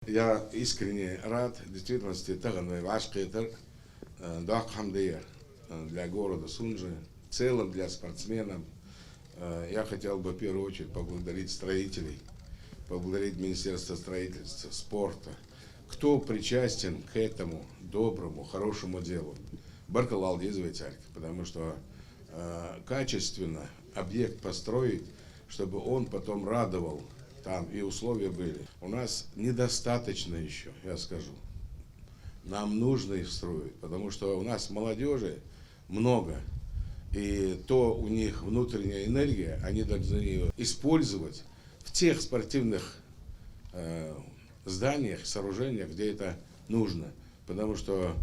Я искренне рад, в действительности, для города Сунжи, в целом для спортсменов. Я хотел бы в первую очередь поблагодарить строителей, поблагодарить Министерство строительства, спорта, кто причастен к этому доброму, хорошему делу. Баркалал царь, потому что качественно объект построить, чтобы он потом радовал, там и условия были. У нас недостаточно еще, я скажу. Нам нужно их строить, потому что у нас молодежи много. И то у них внутренняя энергия, они должны ее использовать в тех спортивных зданиях, сооружениях, где это нужно. Потому что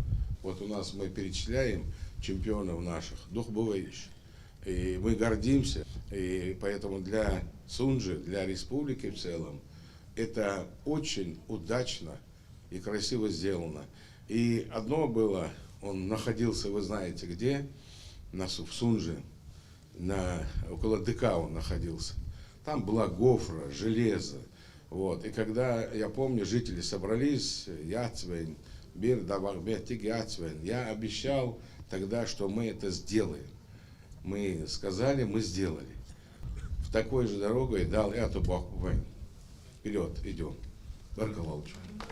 вот у нас мы перечисляем чемпионов наших, дух бывающий. И мы гордимся. И поэтому для Сунжи, для республики в целом, это очень удачно и красиво сделано. И одно было, он находился, вы знаете где, в Сунже, около ДК он находился. Там была гофра, железо. Вот. И когда, я помню, жители собрались, я обещал тогда, что мы это сделаем. Мы сказали, мы сделали. В такой же дорогой дал эту Бог. Вперед, идем. Баркалалчу.